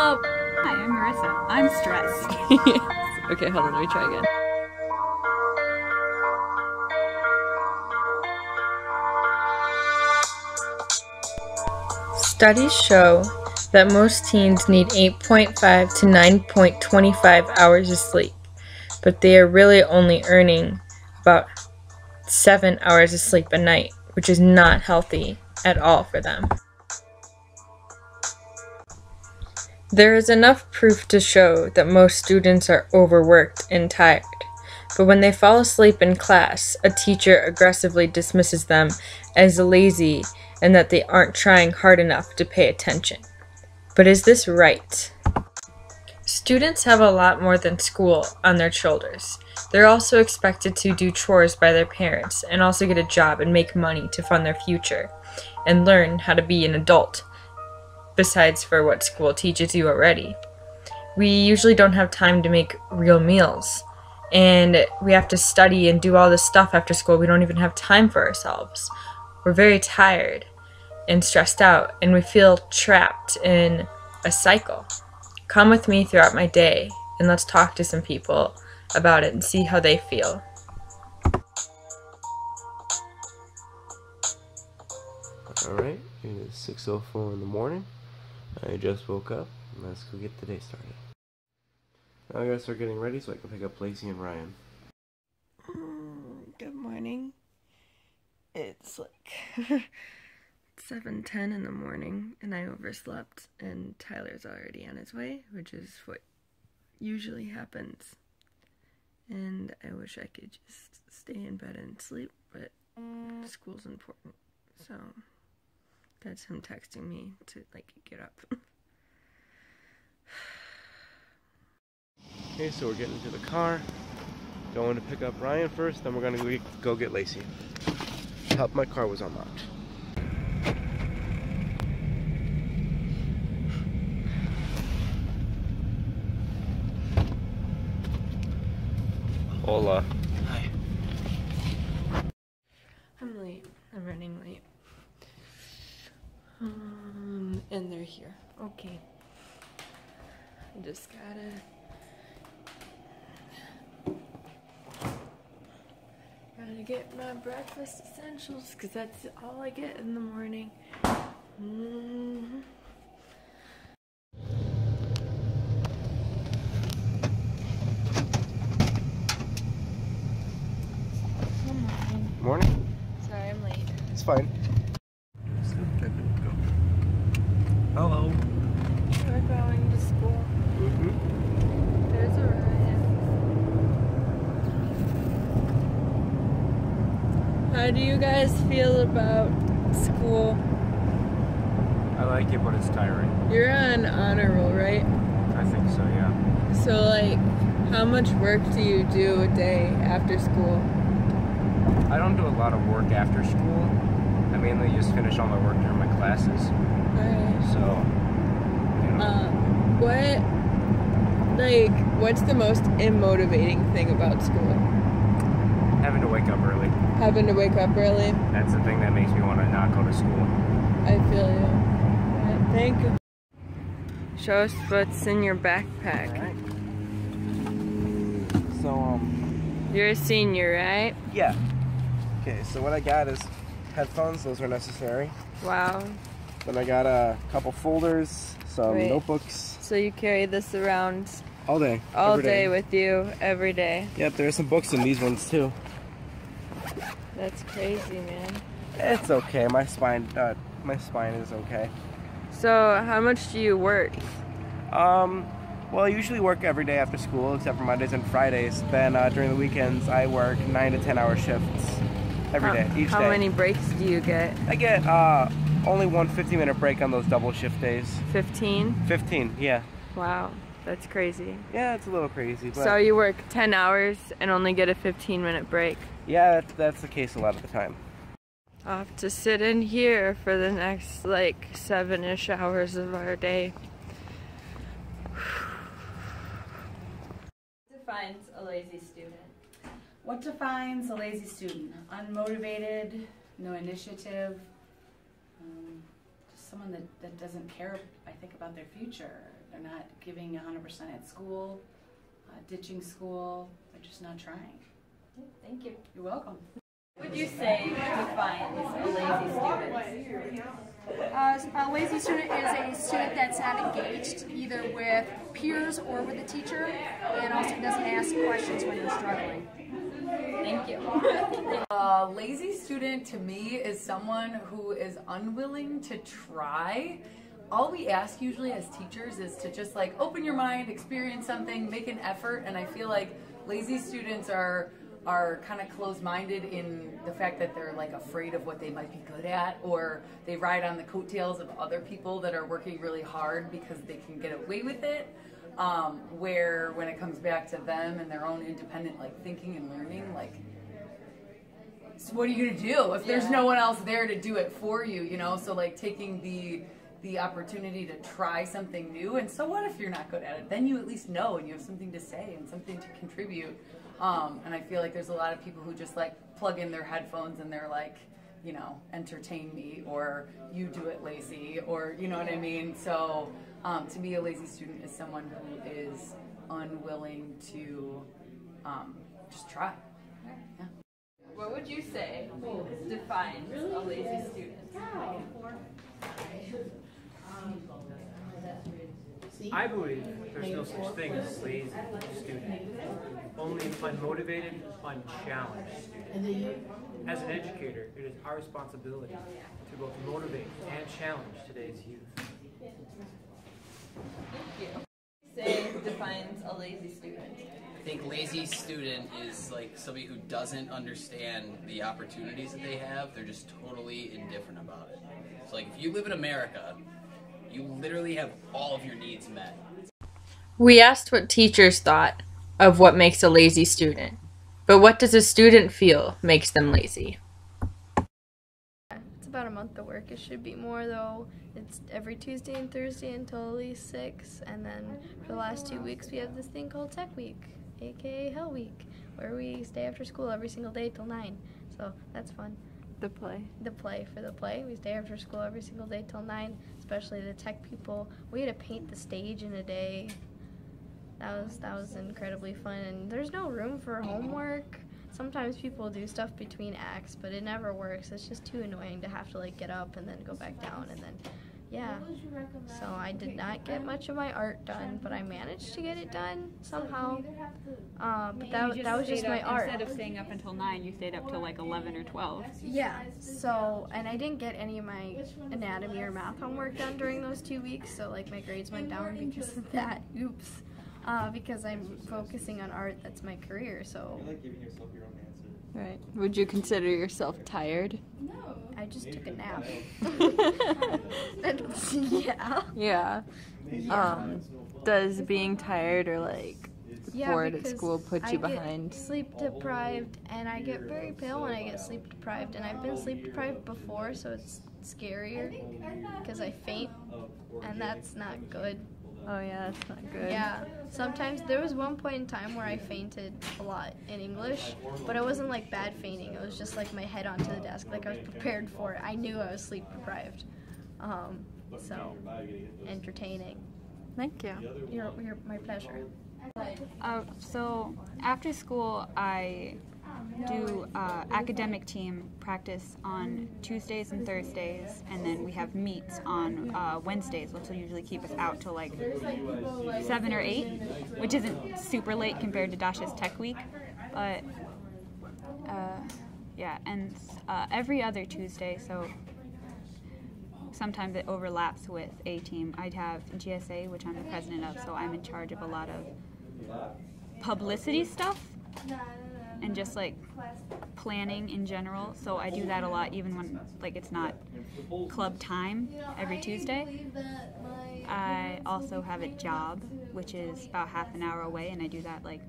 Hi, I'm Marissa. I'm stressed. Yes. Okay, hold on, let me try again. Studies show that most teens need 8.5 to 9.25 hours of sleep, but they are really only earning about 7 hours of sleep a night, which is not healthy at all for them. There is enough proof to show that most students are overworked and tired, but when they fall asleep in class, a teacher aggressively dismisses them as lazy and that they aren't trying hard enough to pay attention. But is this right? Students have a lot more than school on their shoulders. They're also expected to do chores by their parents and also get a job and make money to fund their future and learn how to be an adult, besides for what school teaches you already. We usually don't have time to make real meals, and we have to study and do all this stuff after school. We don't even have time for ourselves. We're very tired and stressed out, and we feel trapped in a cycle. Come with me throughout my day, and let's talk to some people about it and see how they feel. Alright, it is 6:04 in the morning. I just woke up. Let's go get the day started. Now I gotta start getting ready so I can pick up Lacey and Ryan. Good morning. It's like 7:10 in the morning, and I overslept, and Tyler's already on his way, which is what usually happens. And I wish I could just stay in bed and sleep, but school's important, so that's him texting me to, like, get up. Okay, so we're getting into the car. Going to pick up Ryan first, then we're gonna go get Lacey. Help, my car was unlocked. Hola. Hi. I'm late. I'm running late. And they're here. Okay. I just gotta get my breakfast essentials, because that's all I get in the morning. Morning. Sorry, I'm late. It's fine. Hello. We're going to school. There's a Ryan. How do you guys feel about school? I like it, but it's tiring. You're on honor roll, right? I think so, yeah. So, like, how much work do you do a day after school? I don't do a lot of work after school. I mainly just finish all my work during my classes. Alright. So, you know. What's the most immotivating thing about school? Having to wake up early. Having to wake up early? That's the thing that makes me want to not go to school. I feel you. Alright, thank you. Show us what's in your backpack. Alright. So, You're a senior, right? yeah. Okay, so what I got is headphones. Those are necessary. Wow. Then I got a couple folders, some Wait. notebooks. So you carry this around All day. all every day with you, every day. Yep, there are some books in these ones too. That's crazy, man. It's okay. My spine is okay. So how much do you work? Well, I usually work every day after school, except for Mondays and Fridays. Then during the weekends, I work 9 to 10 hour shifts every day, each day. How many breaks do you get? I get only one 15-minute break on those double shift days. 15? 15, yeah. Wow, that's crazy. Yeah, it's a little crazy. But So you work 10 hours and only get a 15-minute break? yeah, that's the case a lot of the time. I'll have to sit in here for the next, like, 7-ish hours of our day. Defines a lazy student. What defines a lazy student? Unmotivated, no initiative, just someone that doesn't care, I think, about their future. They're not giving 100% at school, ditching school. They're just not trying. Thank you. You're welcome. What would you say defines a lazy student? A lazy student is a student that's not engaged either with peers or with the teacher, and also doesn't ask questions when they're struggling. Thank you. A lazy student to me is someone who is unwilling to try. All we ask usually as teachers is to just like open your mind, experience something, make an effort, and I feel like lazy students are kind of closed-minded in the fact that they're like afraid of what they might be good at, or they ride on the coattails of other people that are working really hard because they can get away with it. Where when it comes back to them and their own independent like thinking and learning, like, so what are you gonna do if there's no one else there to do it for you, you know? So like taking the opportunity to try something new, and so what if you're not good at it? Then you at least know and you have something to say and something to contribute. And I feel like there's a lot of people who just like plug in their headphones and they're like, you know, entertain me, or you do it, Lacey, or you know what I mean? So to me, a lazy student is someone who is unwilling to just try. Yeah. What would you say defines a lazy student? I believe there's no such thing as lazy student, only unmotivated, unchallenged student. As an educator, it is our responsibility to both motivate and challenge today's youth. Thank you. Say defines a lazy student. I think lazy student is like somebody who doesn't understand the opportunities that they have. They're just totally indifferent about it. So like if you live in America, you literally have all of your needs met. We asked what teachers thought of what makes a lazy student, but what does a student feel makes them lazy? It's about a month of work. It should be more though. It's every Tuesday and Thursday until at least 6, and then for the last 2 weeks we have this thing called Tech Week, aka Hell Week, where we stay after school every single day till 9. So that's fun. The play. The play. We stay after school every single day till 9, especially the tech people. We had to paint the stage in a day. That was incredibly fun, and there's no room for homework. Sometimes people do stuff between acts, but it never works. It's just too annoying to have to like get up and then go back down, and then yeah. So I did not get much of my art done, but I managed to get it done somehow. But that was just my art. Instead of staying up until 9, you stayed up till like 11 or 12. Yeah. So, and I didn't get any of my anatomy or math homework done during those 2 weeks, so like my grades went down because of that. Oops. Because I'm focusing on art. That's my career. So. You're like giving yourself your own answer. Right. Would you consider yourself tired? No. I just took a nap. Yeah. Does being tired or like bored at school put you behind? I get sleep deprived, and I get very pale when I get sleep deprived, and I've been sleep deprived before, so it's scarier because I faint, and that's not good. Oh yeah, that's not good. Yeah, sometimes there was one point in time where I fainted a lot in English, but it wasn't like bad fainting. It was just like my head onto the desk, like I was prepared for it. I knew I was sleep deprived. So entertaining. Thank you. You're my pleasure. So after school, I do academic team practice on Tuesdays and Thursdays, and then we have meets on Wednesdays, which will usually keep us out till like 7 or 8, which isn't super late compared to Dasha's Tech Week, but yeah, and every other Tuesday, so sometimes it overlaps with A team. I'd have GSA, which I'm the president of, so I'm in charge of a lot of publicity stuff and just like planning in general. So I do that a lot even when like it's not club time every Tuesday. I also have a job which is about half an hour away, and I do that like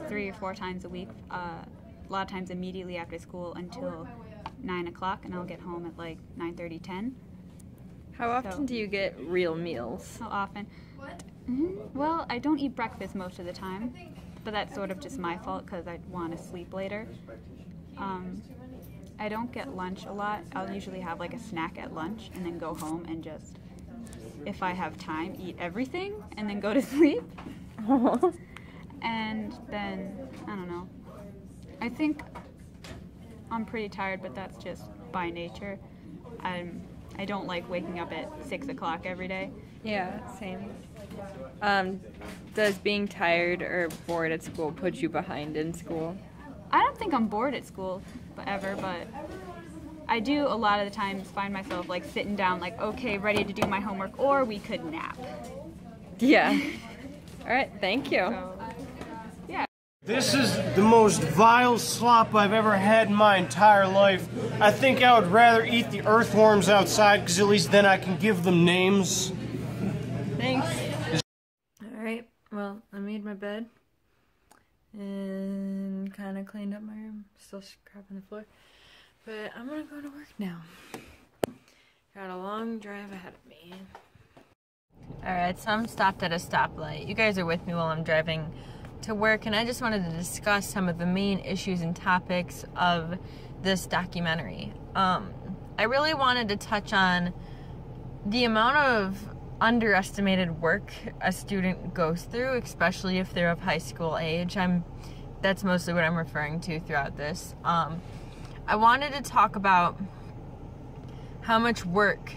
3 or 4 times a week. A lot of times immediately after school until 9 o'clock, and I'll get home at like 9:30, 10. How often do you get real meals? How often? Well, I don't eat breakfast most of the time, but that's sort of just my fault because I want to sleep later. I don't get lunch a lot. I'll usually have like a snack at lunch and then go home and just if I have time, eat everything and then go to sleep. And then, I don't know. I think I'm pretty tired, but that's just by nature. I don't like waking up at 6 o'clock every day. Yeah, same. Does being tired or bored at school put you behind in school? I don't think I'm bored at school ever, but I do a lot of the times find myself like sitting down like, okay, ready to do my homework, or we could nap. Yeah. All right, thank you. So, yeah. This is the most vile slop I've ever had in my entire life. I think I would rather eat the earthworms outside, because at least then I can give them names. Thanks. Alright, well, I made my bed and kind of cleaned up my room. Still scrubbing the floor. But I'm gonna go to work now. Got a long drive ahead of me. Alright, so I'm stopped at a stoplight. You guys are with me while I'm driving to work, and I just wanted to discuss some of the main issues and topics of this documentary. I really wanted to touch on the amount of underestimated work a student goes through, especially if they're of high school age. That's mostly what I'm referring to throughout this. I wanted to talk about how much work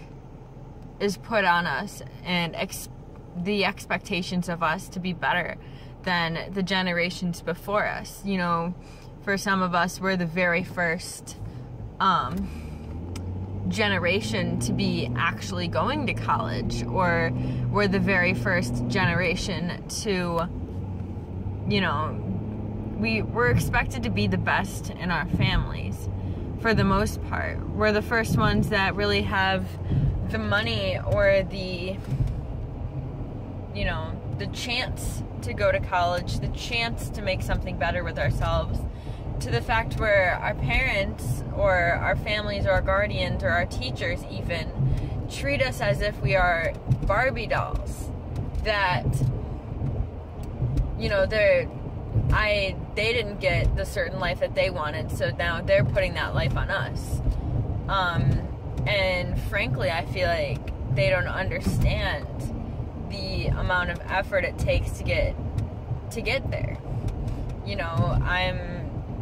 is put on us and the expectations of us to be better than the generations before us. You know, for some of us, we're the very first generation to be actually going to college, or we're the very first generation to, you know, we're expected to be the best in our families for the most part. We're the first ones that really have the money or the, you know, the chance to go to college, the chance to make something better with ourselves, to the fact where our parents or our families or our guardians or our teachers even treat us as if we are Barbie dolls, that, you know, they didn't get the certain life that they wanted, so now they're putting that life on us. And frankly, I feel like they don't understand the amount of effort it takes to get there. You know, I'm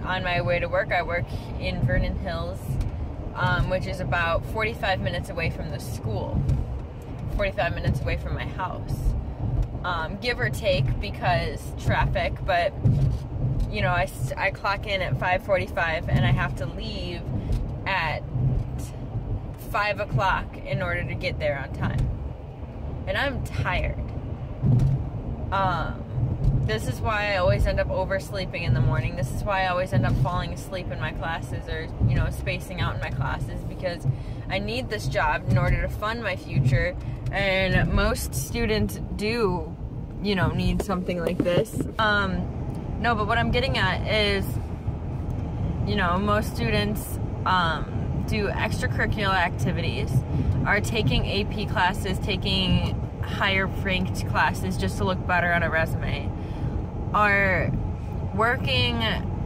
on my way to work. I work in Vernon Hills, which is about 45 minutes away from the school, 45 minutes away from my house, give or take, because traffic. But you know, I clock in at 5:45 and I have to leave at 5 o'clock in order to get there on time, and I'm tired. This is why I always end up oversleeping in the morning. This is why I always end up falling asleep in my classes, or, you know, spacing out in my classes, because I need this job in order to fund my future, and most students do, you know, need something like this. No, but what I'm getting at is, you know, most students do extracurricular activities, are taking AP classes, taking higher ranked classes just to look better on a resume, are working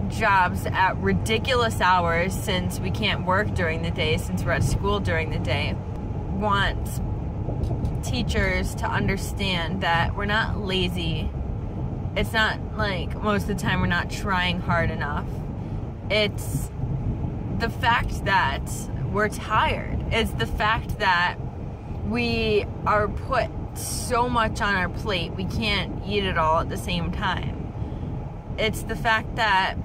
jobs at ridiculous hours since we can't work during the day, since we're at school during the day, want teachers to understand that we're not lazy. It's not like most of the time we're not trying hard enough. It's the fact that we're tired. It's the fact that we are put so much on our plate, we can't eat it all at the same time. It's the fact that,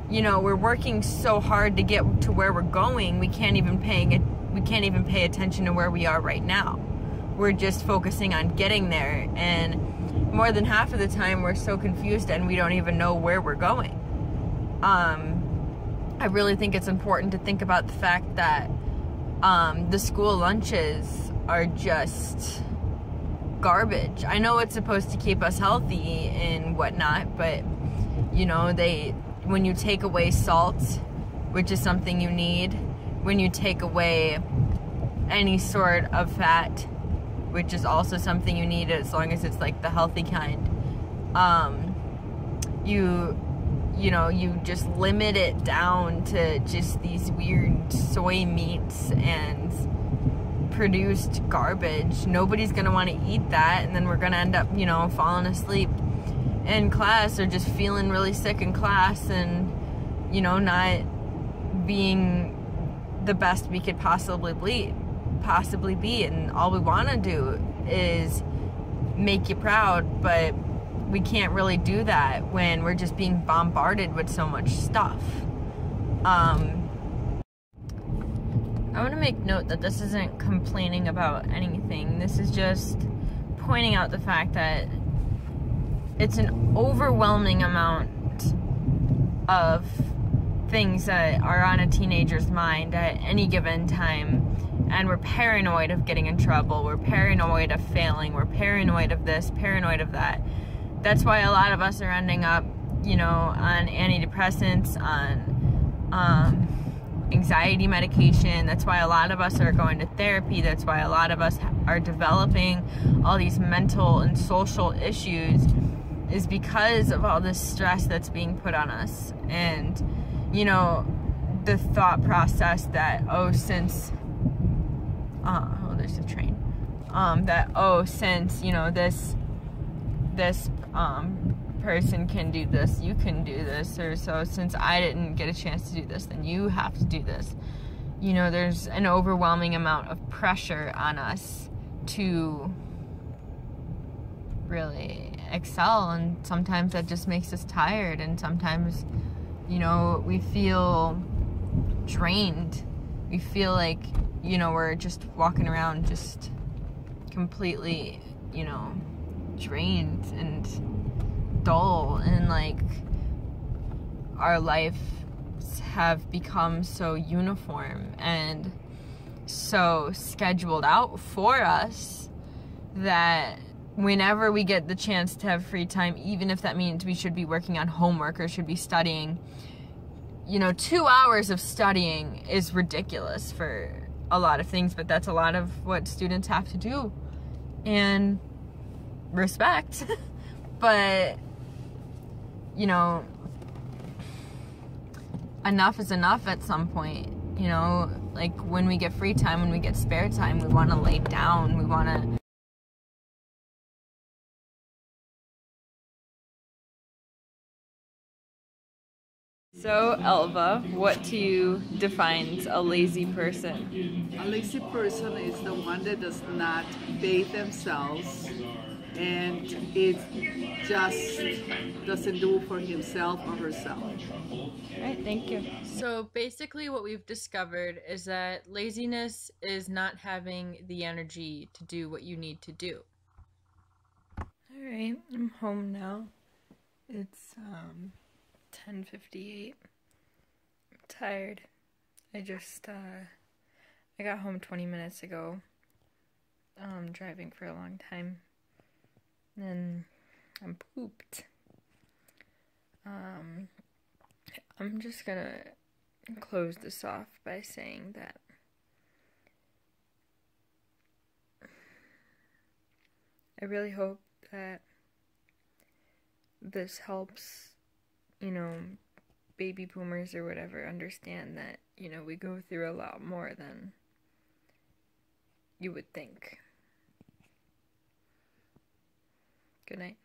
you know, we're working so hard to get to where we're going, we can't even pay attention to where we are right now. We're just focusing on getting there, and more than half of the time we're so confused and we don't even know where we're going. I really think it's important to think about the fact that the school lunches are just garbage. I know it's supposed to keep us healthy and whatnot, but you know, when you take away salt, which is something you need, when you take away any sort of fat, which is also something you need as long as it's like the healthy kind, you know, you just limit it down to just these weird soy meats and produced garbage. Nobody's gonna want to eat that, and then we're gonna end up, you know, falling asleep in class or just feeling really sick in class and, you know, not being the best we could possibly be. And all we want to do is make you proud, but we can't really do that when we're just being bombarded with so much stuff. I want to make note that this isn't complaining about anything. This is just pointing out the fact that it's an overwhelming amount of things that are on a teenager's mind at any given time, and we're paranoid of getting in trouble, we're paranoid of failing, we're paranoid of this, paranoid of that. That's why a lot of us are ending up, you know, on antidepressants, on anxiety medication. That's why a lot of us are going to therapy. That's why a lot of us are developing all these mental and social issues, is because of all this stress that's being put on us. And, you know, the thought process that, oh, since, oh, there's a train, that, oh, since, you know, this person can do this, you can do this, or so since I didn't get a chance to do this, then you have to do this. You know, there's an overwhelming amount of pressure on us to really excel, and sometimes that just makes us tired, and sometimes, you know, we feel drained. We feel like, you know, we're just walking around just completely, you know, drained and dull, and like our lives have become so uniform and so scheduled out for us that whenever we get the chance to have free time, even if that means we should be working on homework or should be studying, you know, 2 hours of studying is ridiculous for a lot of things, but that's a lot of what students have to do. And respect. But, you know, enough is enough at some point. You know, like when we get free time, when we get spare time, we want to lay down, we want to So, Elva, what to you defines a lazy person? A lazy person is the one that does not bathe themselves and it just doesn't do for himself or herself. All right, thank you. So basically what we've discovered is that laziness is not having the energy to do what you need to do. All right, I'm home now. It's 10:58. I'm tired. I got home 20 minutes ago. Driving for a long time. And I'm pooped. I'm just gonna close this off by saying that I really hope that this helps, you know, baby boomers or whatever understand that, you know, we go through a lot more than you would think. Good night.